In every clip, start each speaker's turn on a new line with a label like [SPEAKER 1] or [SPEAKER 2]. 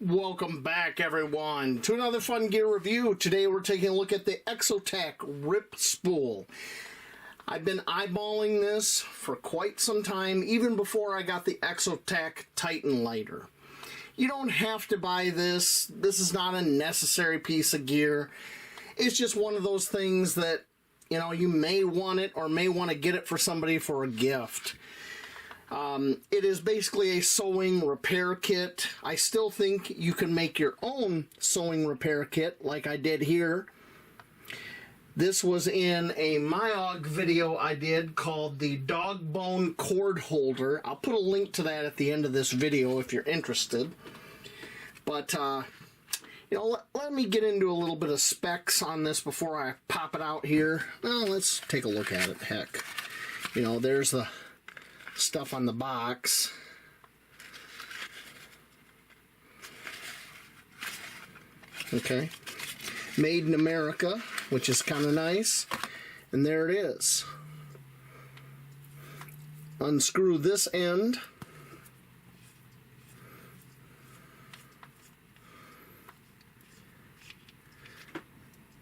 [SPEAKER 1] Welcome back, everyone, to another fun gear review. Today we're taking a look at the Exotac Ripspool. I've been eyeballing this for quite some time, even before I got the Exotac Titan lighter. You don't have to buy this. This is not a necessary piece of gear. It's just one of those things that, you know, you may want it or may want to get it for somebody for a gift. It is basically a sewing repair kit. I still think you can make your own sewing repair kit like I did here. This was in a Myog video I did called the Dog Bone Cord Holder. I'll put a link to that at the end of this video if you're interested. But, you know, let me get into a little bit of specs on this before I pop it out here. Well, let's take a look at it. Heck, you know, there's the stuff on the box. Okay, made in America, which is kind of nice. And there it is. Unscrew this end.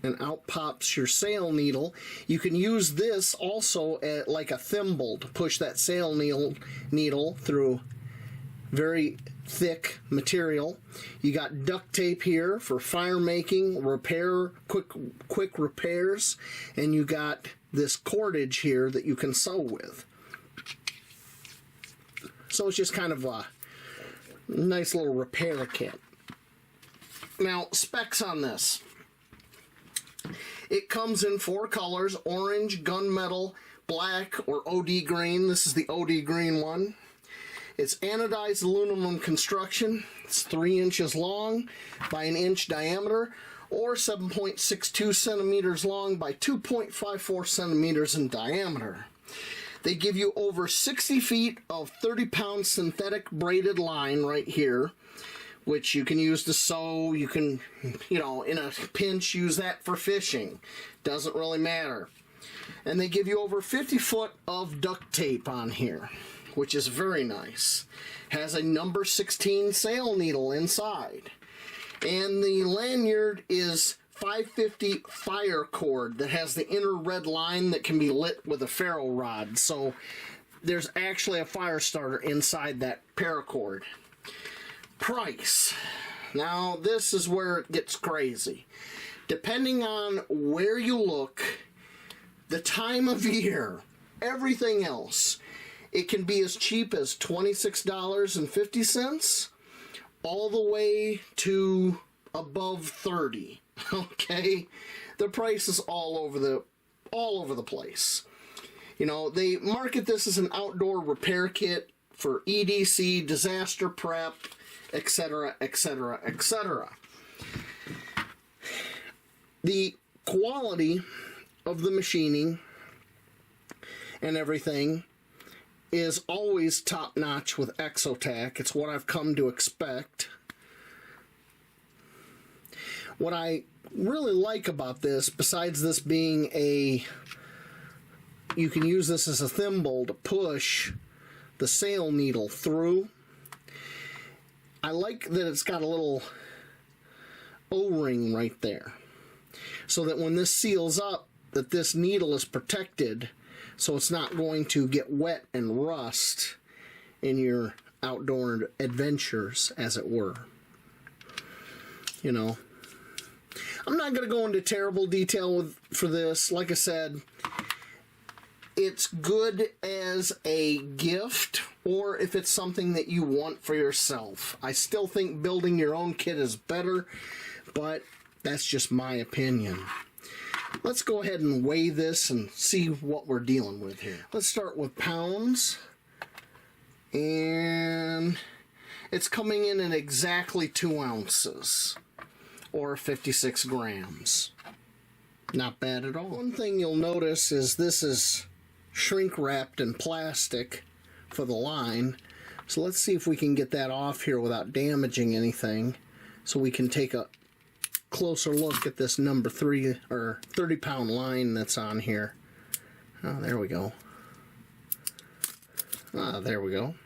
[SPEAKER 1] And out pops your sail needle. You can use this also like a thimble to push that sail needle through very thick material. You got duct tape here for fire making, repair, quick repairs, and you got this cordage here that you can sew with. So it's just kind of a nice little repair kit. Now, specs on this. It comes in 4 colors: orange, gunmetal, black, or OD green. This is the OD green one. It's anodized aluminum construction. It's 3 inches long by 1 inch diameter, or 7.62 centimeters long by 2.54 centimeters in diameter. They give you over 60 feet of 30-pound synthetic braided line right here, which you can use to sew. You can, you know, in a pinch, use that for fishing. Doesn't really matter. And they give you over 50 foot of duct tape on here, which is very nice. Has a number 16 sail needle inside. And the lanyard is 550 fire cord that has the inner red line that can be lit with a ferro rod. So there's actually a fire starter inside that paracord. Price. Now, this is where it gets crazy. Depending on where you look, the time of year, everything else, it can be as cheap as $26.50 all the way to above $30. Okay? The price is all over the place. You know, they market this as an outdoor repair kit for EDC, disaster prep, etc., etc., etc. The quality of the machining and everything is always top-notch with Exotac. It's what I've come to expect. What I really like about this, besides this being you can use this as a thimble to push the sail needle through. I like that it's got a little O-ring right there, so that when this seals up, that this needle is protected, so it's not going to get wet and rust in your outdoor adventures, as it were. You know, I'm not going to go into terrible detail for this. Like I said, it's good as a gift, or if it's something that you want for yourself. I still think building your own kit is better, but that's just my opinion. Let's go ahead and weigh this and see what we're dealing with here. Let's start with pounds. And it's coming in at exactly 2 ounces, or 56 grams. Not bad at all. One thing you'll notice is this is shrink wrapped in plastic for the line. So let's see if we can get that off here without damaging anything, so we can take a closer look at this number 3 or 30-pound line that's on here. Oh, there we go. There we go.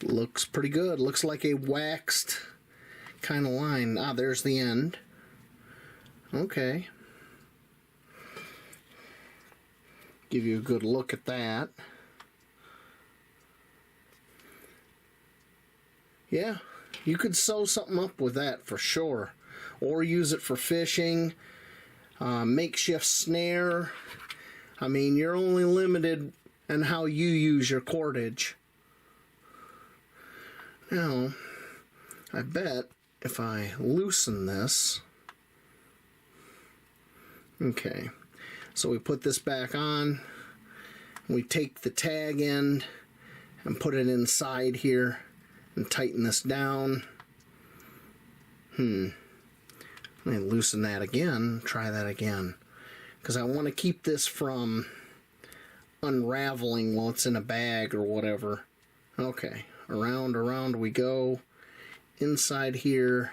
[SPEAKER 1] Looks pretty good. Looks like a waxed kind of line. Ah, there's the end. Okay. Give you a good look at that. Yeah, you could sew something up with that for sure. Or use it for fishing, makeshift snare. I mean, you're only limited in how you use your cordage. Now, I bet if I loosen this, okay, so we put this back on, we take the tag end and put it inside here and tighten this down. Let me loosen that again, try that again, because I want to keep this from unraveling while it's in a bag or whatever. Okay, around we go. Inside here,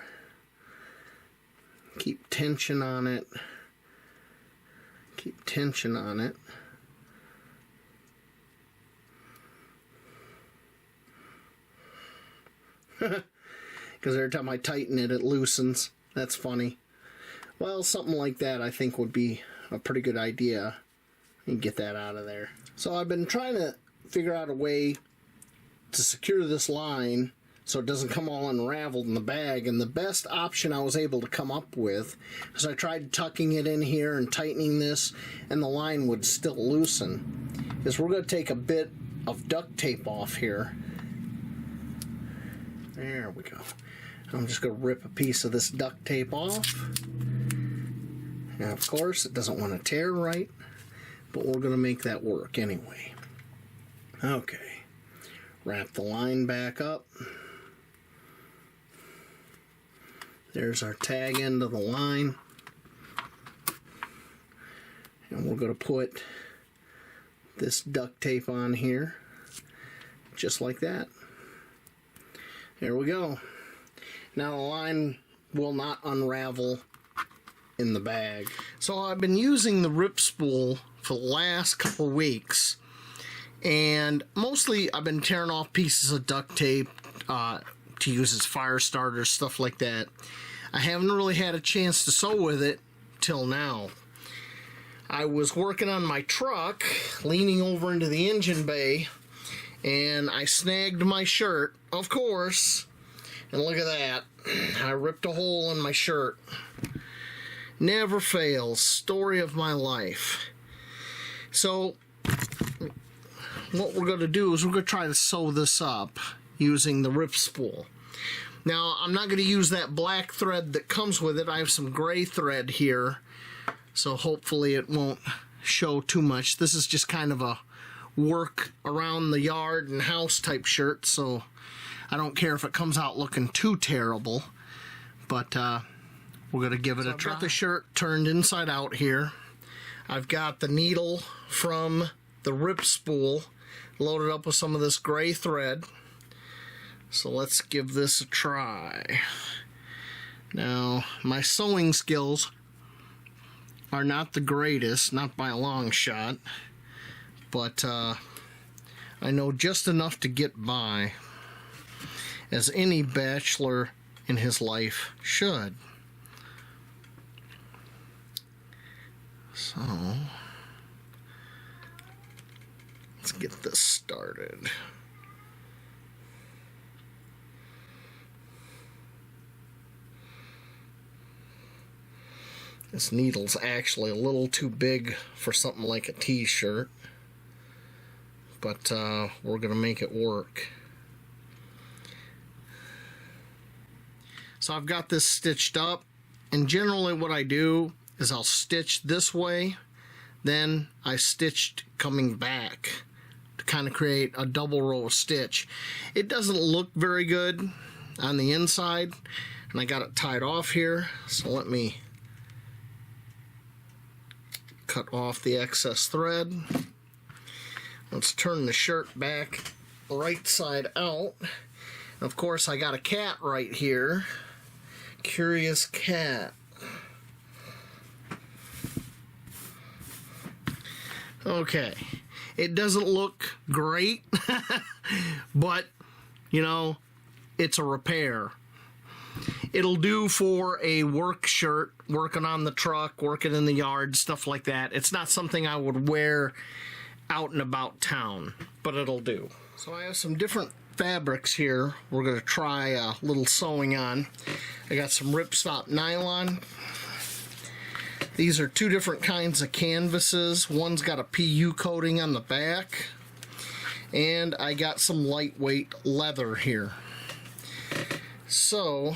[SPEAKER 1] keep tension on it. Keep tension on it. Because every time I tighten it, it loosens. That's funny. Well, something like that I think would be a pretty good idea. And get that out of there. So I've been trying to figure out a way to secure this line so it doesn't come all unraveled in the bag, and the best option I was able to come up with is I tried tucking it in here and tightening this, and the line would still loosen, is we're going to take a bit of duct tape off here. There we go. I'm just going to rip a piece of this duct tape off. And of course it doesn't want to tear right, but we're going to make that work anyway. Okay, wrap the line back up. There's our tag end of the line. And we're going to put this duct tape on here, just like that. There we go. Now the line will not unravel in the bag. So I've been using the Ripspool for the last couple weeks, and mostly I've been tearing off pieces of duct tape to use as fire starters, stuff like that. I haven't really had a chance to sew with it till now. I was working on my truck, leaning over into the engine bay, and I snagged my shirt, of course, and look at that. I ripped a hole in my shirt. Never fails. Story of my life. So, what we're going to do is we're going to try to sew this up using the Ripspool. Now, I'm not going to use that black thread that comes with it. I have some gray thread here, so hopefully it won't show too much. This is just kind of a work around the yard and house type shirt, so I don't care if it comes out looking too terrible, but we're going to give it a try. I've got the shirt turned inside out here. I've got the needle from the Ripspool loaded up with some of this gray thread. So let's give this a try. Now, my sewing skills are not the greatest, not by a long shot, but I know just enough to get by, as any bachelor in his life should. So, let's get this started. This needle's actually a little too big for something like a t-shirt, but we're going to make it work. So I've got this stitched up, and generally what I do is I'll stitch this way, then I stitched coming back to kind of create a double row of stitch. It doesn't look very good on the inside, and I got it tied off here, so let me cut off the excess thread. Let's turn the shirt back right side out. Of course, I got a cat right here. Curious cat. Okay, it doesn't look great, but you know, it's a repair. It'll do for a work shirt, working on the truck, working in the yard, stuff like that. It's not something I would wear out and about town, but it'll do. So I have some different fabrics here we're going to try a little sewing on. I got some ripstop nylon. These are two different kinds of canvases. One's got a PU coating on the back, and I got some lightweight leather here. So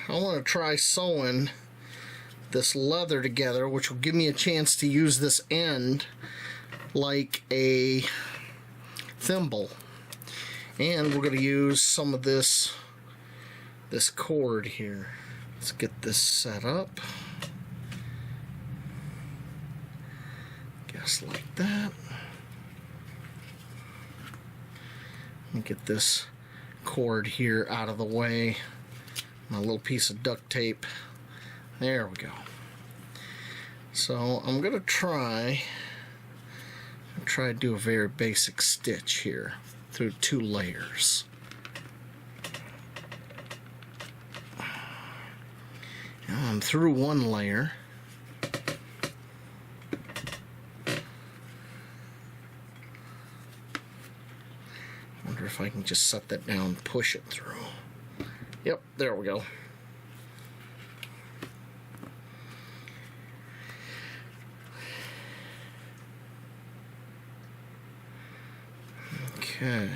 [SPEAKER 1] I want to try sewing this leather together, which will give me a chance to use this end like a thimble. And we're going to use some of this cord here. Let's get this set up. Guess like that. Let me get this cord here out of the way. My little piece of duct tape. There we go. So I'm going to try to do a very basic stitch here through 2 layers. Now I'm through 1 layer. Wonder if I can just set that down and push it through. Yep, there we go. Okay.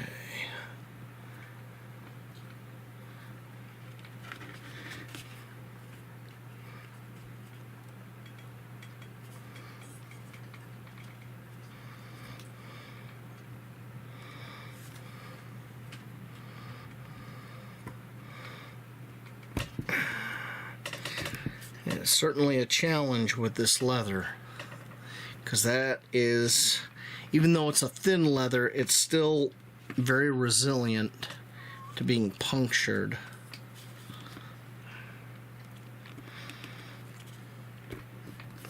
[SPEAKER 1] It's certainly a challenge with this leather, because that is, even though it's a thin leather, it's still very resilient to being punctured.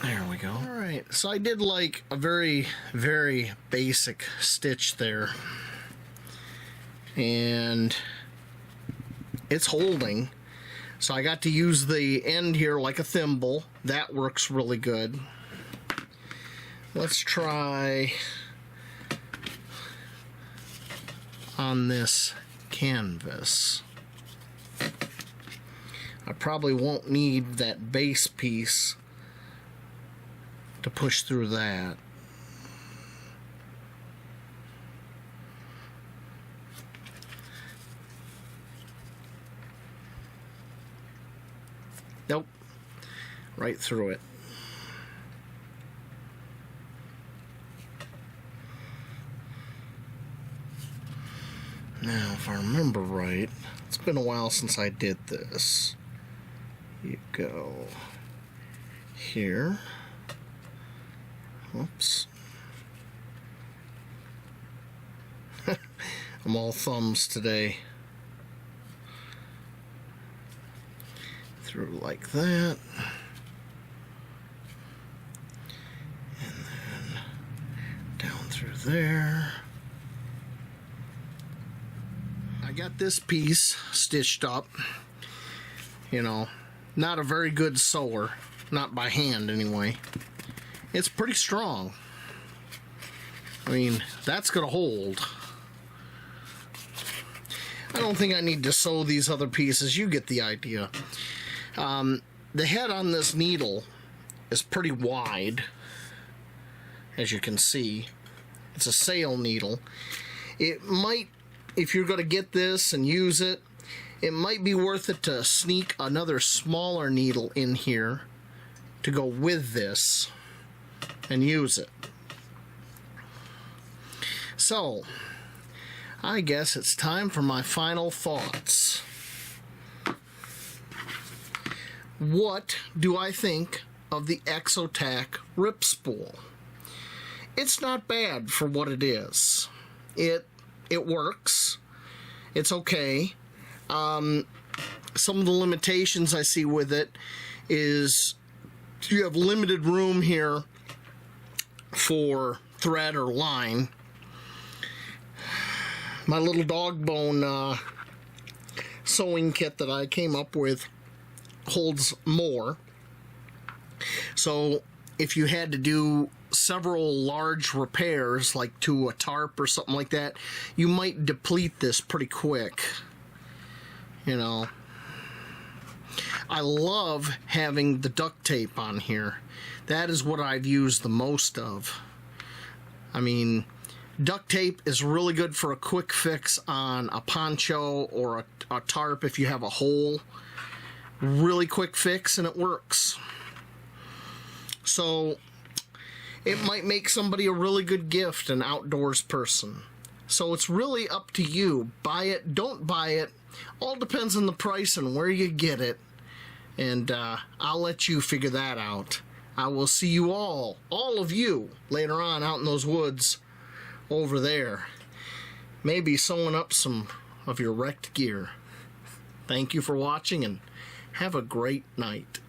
[SPEAKER 1] There we go. Alright, so I did like a very, very basic stitch there. And it's holding. So I got to use the end here like a thimble. That works really good. Let's try on this canvas. I probably won't need that base piece to push through that. Nope, right through it. Now, if I remember right, it's been a while since I did this. You go here. Oops. I'm all thumbs today. Through like that. And then down through there. I got this piece stitched up. You know, not a very good sewer. Not by hand, anyway. It's pretty strong. I mean, that's going to hold. I don't think I need to sew these other pieces. You get the idea. The head on this needle is pretty wide, as you can see. It's a sail needle. It might, if you're going to get this and use it, it might be worth it to sneak another smaller needle in here to go with this and use it. So, I guess it's time for my final thoughts. What do I think of the Exotac Ripspool? It's not bad for what it is. It works. It's okay. Some of the limitations I see with it is you have limited room here for thread or line. My little dog bone sewing kit that I came up with holds more. So if you had to do several large repairs, like to a tarp or something like that, you might deplete this pretty quick. You know, I love having the duct tape on here. That is what I've used the most of. I mean, duct tape is really good for a quick fix on a poncho or a tarp if you have a hole. Really quick fix, and it works. So it might make somebody a really good gift, an outdoors person. So it's really up to you. Buy it, don't buy it. All depends on the price and where you get it. And I'll let you figure that out. I will see you all of you, later on out in those woods over there. Maybe sewing up some of your wrecked gear. Thank you for watching, and have a great night.